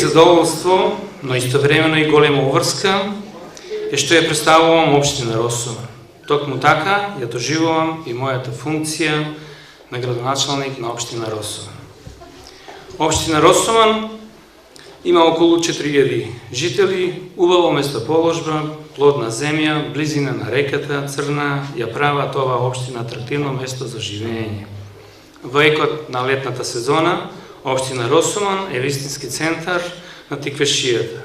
задоволство, но истовремено и голема уврска е што ја представувам општина Росуман. Токму така ја доживувам и мојата функција на градоначалник на општина Росуман. Општина Росуман има околу 4000 жители, убаво местоположба, плодна земја, близина на реката Црна ја прават оваа општина атрактивно место за живење. Во екот на летната сезона, општина Росуман е вистински центар на тиквешијата.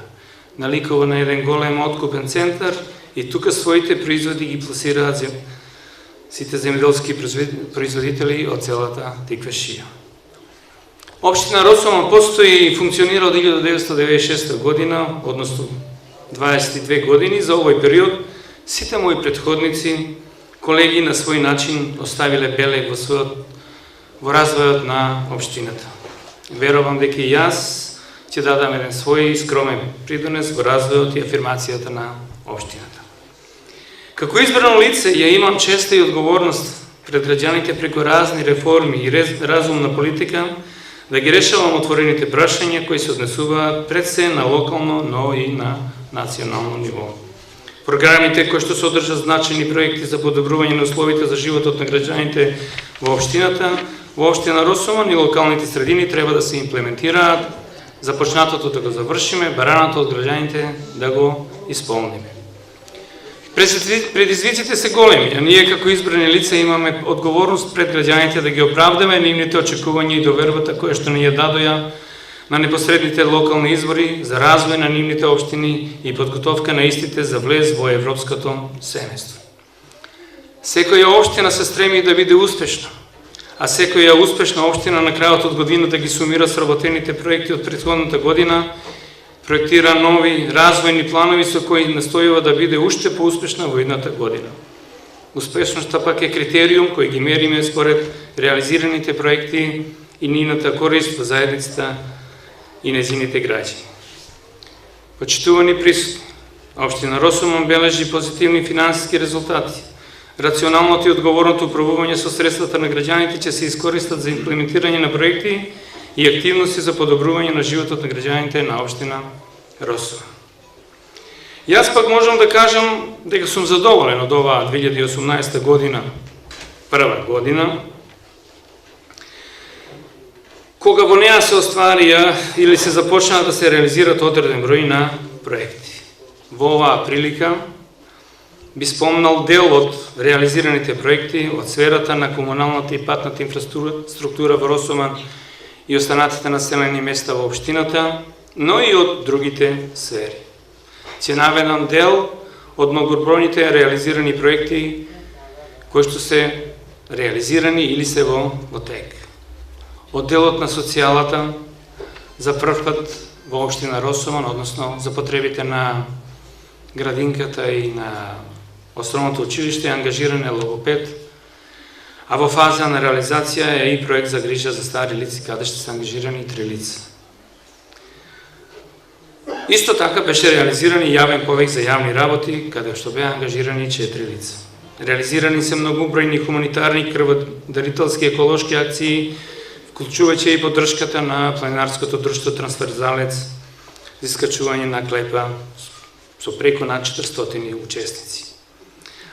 Наликува на еден голем откупен центар и тука своите производи ги пласираат сите земјоделски производители од целата тиквешија. Општина Росуман постои и функционира од 1996 година, односно 22 години. За овој период сите мои предходници, колеги на свој начин оставиле белег во развојот на општината. Верувам дека и јас ќе дадам еден свој скромен придонес во развојот и афирмацијата на општината. Како избрано лице ја имам честа и одговорност пред граѓаните преку разни реформи и разумна политика да ги решавам отворените прашања кои се однесуваат пред се на локално, но и на национално ниво. Програмите кои што содржат значајни проекти за подобрување на условите за животот на граѓаните во општината, во општина Росуман и локалните средини треба да се имплементираат, започнатото да го завршиме, бараното од граѓаните да го исполниме. Предизвиците се големи, а ние како избрани лица имаме одговорност пред граѓаните да ги оправдаме нивните очекувања и довербата која што ни ја дадоја на непосредните локални избори за развој на нивните општини и подготовка на истите за влез во европското семејство. Секоја општина се стреми да биде успешна, а секоја успешна општина на крајот од годината ги сумира сработените проекти од претходната година, проектира нови развојни планови со кои настојува да биде уште поуспешна во едната година. Успешноста пак е критериум кој ги мериме според реализираните проекти и нивната корист во заедницата и незините граѓани. Почитувани присутни, општина Росуман бележи позитивни финансиски резултати. Рационалното и одговорното управување со средствата на граѓаните ќе се искористат за имплементирање на проекти и активности за подобрување на животот на граѓаните на општина Росуман. Јас пак можам да кажам дека сум задоволен од оваа 2018 година, прва година, кога во неа се остварија или се започнаа да се реализират одреден број на проекти. Во оваа прилика би спомнал дел од реализираните проекти од сферата на комуналната и патната инфраструктура во Росуман и останатите населени места во општината, но и од другите сфери. Ќе наведам дел од многобројните реализирани проекти кои што се реализирани или се во тек. Од делот на социјалата за прв пат во општина Росуман, односно за потребите на градинката и на основното училиште е ангажиран логопед, а во фаза на реализација е и проект за грижа за стари лица, каде ще се ангажирани 3 лица. Исто така беше реализиран и јавен повеќе за јавни работи, каде што беа ангажирани 4 лица. Реализирани се многобројни хуманитарни, крводарителски, еколошки акции, вклучувајќи и поддршката на планинарското друштво Трансверзалец за искачување на клепа со преку над 400 учесници.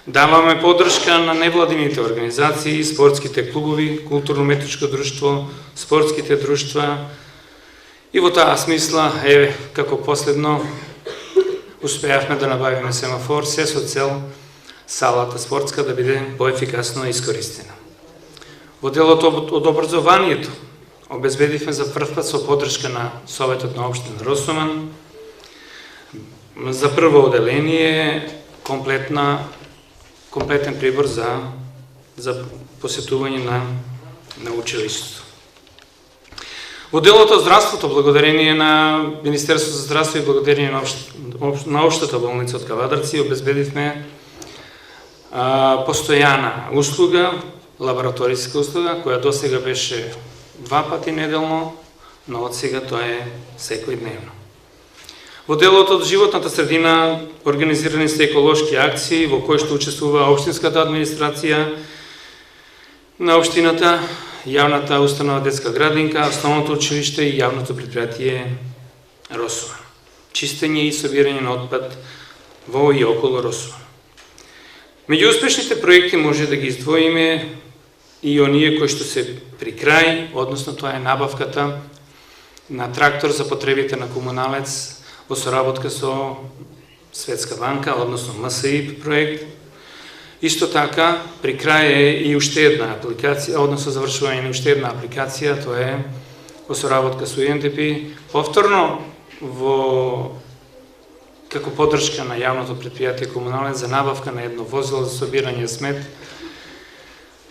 Даваме поддршка на невладините организации, спортските клубови, културно-метричко друштво, спортските друштва и во таа смисла, како последно, успеавме да набавиме семафор, се со цел салата спортска да биде поефикасно искористена. Во делот од образованието, обезбедивме за прв пат со поддршка на Советот на општина Росуман за прво оделение комплетен прибор за посетување на училиштето. Во делот од здравството, благодарение на Министерството за здравство и благодарение на општата болница од Кавадарци, обезбедивме постојана услуга, лабораториска услуга, која досега беше 2 пати неделно, но од сега тоа е секојдневно. Во делот од животната средина организирани се еколошки акции во кои што учествува општинската администрација на општината, јавната установа детска градинка, основното училиште и јавното предпријатие Росован. Чистење и собирање на отпад во и околу Росован. Меѓу успешните проекти може да ги издвоиме и оние кои што се при крај, односно тоа е набавката на трактор за потребите на комуналец во соработка со Светска банка, односно МСИ проект. Исто така, при крај е и уште една апликација, односно завршување на уште една апликација, тоа е во соработка со UNDP, повторно како поддршка на јавното предпријатие комунален за набавка на едно возило за собирање смет,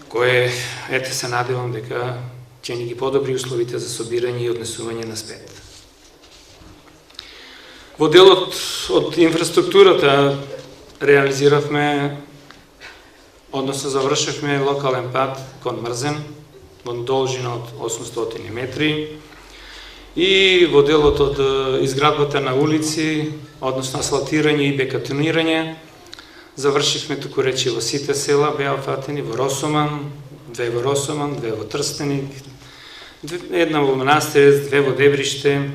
кое, ете се надевам дека ќе ни ги подобри условите за собирање и однесување на смет. Во делот од инфраструктурата реализиравме, односно завршивме локален пат кон Мрзен, во должина од 800 метри, и во делот од изградбата на улици, односно асфалтирање и бетонирање, завршивме туку речи во сите села, беа фатени во Росоман, 2 во Росоман, 2 во Трстеник, една во Манастирец, 2 во Дебриште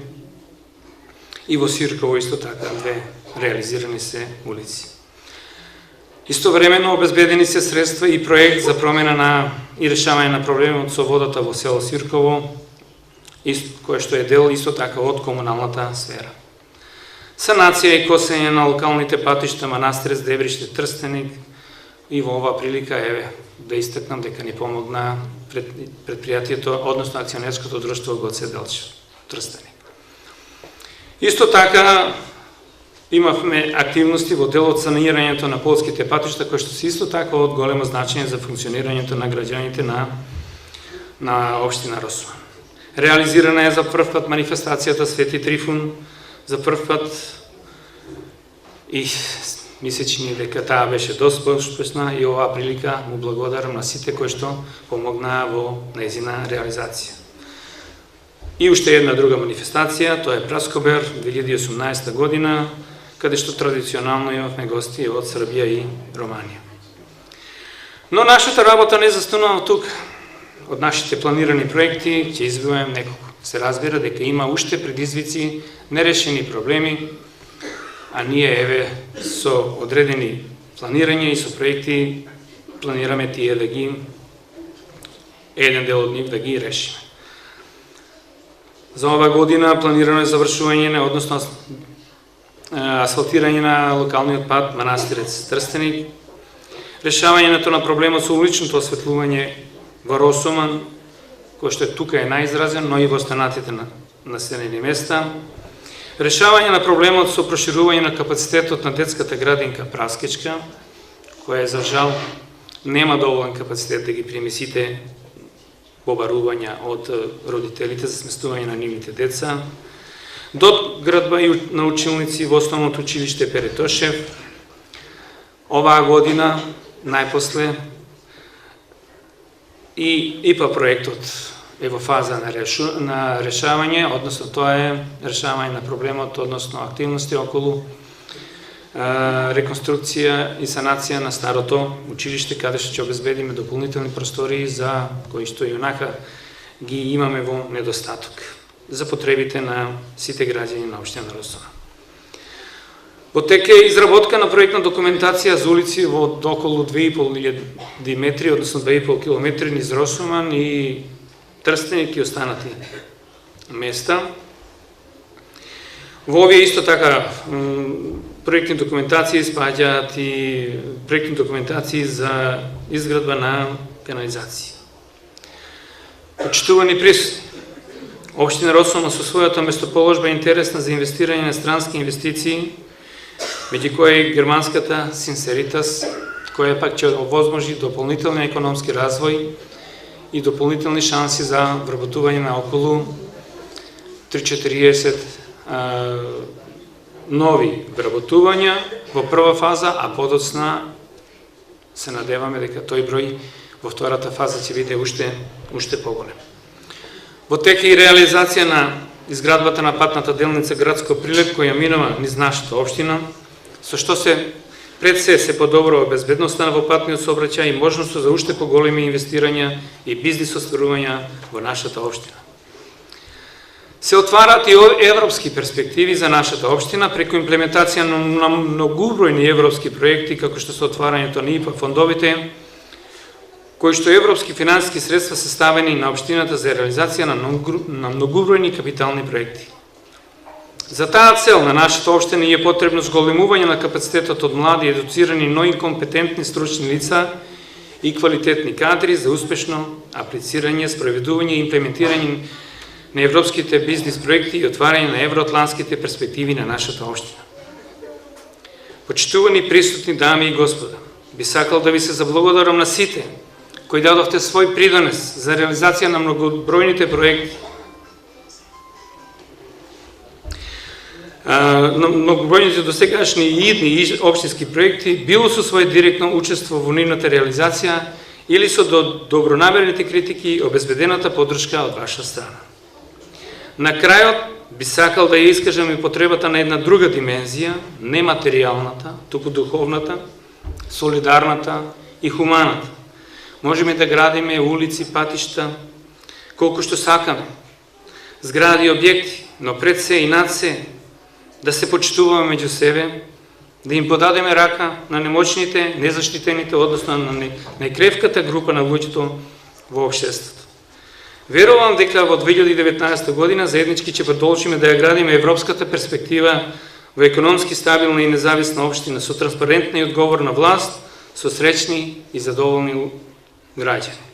и во Сирково исто така 2 реализирани се улици. Истовремено обезбедени се средства и проект за промена и решавање на проблемот со водата во село Сирково, кој што е дел исто така од комуналната сфера. Санација и косење на локалните патишта Манастирец, Дебриште, Трстеник, и во оваа прилика да истакнам дека ни помогна предпријатието, односно акционерското друштво Гоце Делчев, Трстеник. Исто така имавме активности во делот санирањето на полските патишта, кои што се исто така од големо значење за функционирањето на граѓаните на општина Росован. Реализирана е за прв пат манифестацијата Свети Трифун, за прв пат, и мислечи дека таа беше доста успешна, и оваа прилика му благодарам на сите кои што помогнаа во нејзина реализација. И уште една друга манифестација, тоа е Праскобер 2018 година, каде што традиционално имавме гости од Србија и Романија. Но нашата работа не застанува тука. Од нашите планирани проекти ќе избројам неколку. Се разбира дека има уште предизвици, нерешени проблеми, а ние со одредени планирања и со проекти планираме тие да ги, еден дел од нив да ги решиме. За ова година планирано е завршување, односно асфалтирање на локалниот пат Манастирец Трстеник, решавањето на проблемот со уличното осветлување во Росоман, кој што тука е најизразен, но и во останатите населени места, решавање на проблемот со проширување на капацитетот на детската градинка Праскичка, која за жал нема доволен капацитет да ги приеми сите побарувања од родителите за сместување на нивните деца, доградба на училници во основното училиште Перетошев. Оваа година, најпосле, и ИПА проектот е во фаза на решавање, односно тоа е решавање на проблемот, односно активности околу реконструкција и санација на старото училиште, каде што ќе обезбедиме дополнителни простории за кои што јунака ги имаме во недостаток за потребите на сите граѓани на општина Росован. Во тек е изработка на проектна документација за улици во околу 2500 метри, односно 2,5 километри низ Росоман и Трстеник и останати места. Во овие исто така проектни документации спаѓаат и проектни документации за изградба на канализација. Почитувани присутни, општина Росован со својата местоположба е интересна за инвестирање на странски инвестиции, меѓу кои е германската Синсеритас, која пак ќе овозможи дополнителен економски развој и дополнителни шанси за вработување на околу 340 нови вработувања во прва фаза, а подоцна се надеваме дека тој број во втората фаза ќе биде уште поголем. Во тек е и реализација на изградбата на патната делница Градско Прилеп, која минува низ нашата општина, со што пред се подобрува безбедноста во патниот сообраќај и можноста за уште поголеми инвестирања и бизнис остварувања во нашата општина. Се отварат и европски перспективи за нашата општина преку имплементација на многубројни европски проекти, како што се отварањето на ИПА фондовите, кои што европски финансиски средства се ставени на општината за реализација на многубројни капитални проекти. За таа цел на нашата општина е потребно зголемување на капацитетот од млади, едуцирани, но и компетентни стручни лица и квалитетни кадри за успешно аплицирање, спроведување и имплементирање на европските бизнес проекти и отварање на евроатлантските перспективи на нашата општина. Почитувани присутни дами и господа, би сакал да ви се заблагодарам на сите кои дадовте свој придонес за реализација на многобројните проекти, на многобројните досегашни и идни и општински проекти, било со своје директно учество во нивната реализација или со добронамерните критики и обезбедената поддршка од ваша страна. На крајот би сакал да ја искажам и потребата на една друга димензија, не материјалната, туку духовната, солидарната и хуманата. Можеме да градиме улици, патишта, колку што сакаме, згради и објекти, но пред се и над се да се почитуваме меѓу себе, да им подадеме рака на немочните, незаштитените, односно на најкревката група на луѓето во општеството. Верувам дека во 2019 година заеднички ќе продолжиме да ја градиме европската перспектива во економски стабилна и независна општина со транспарентна и одговорна власт, со среќни и задоволни граѓани.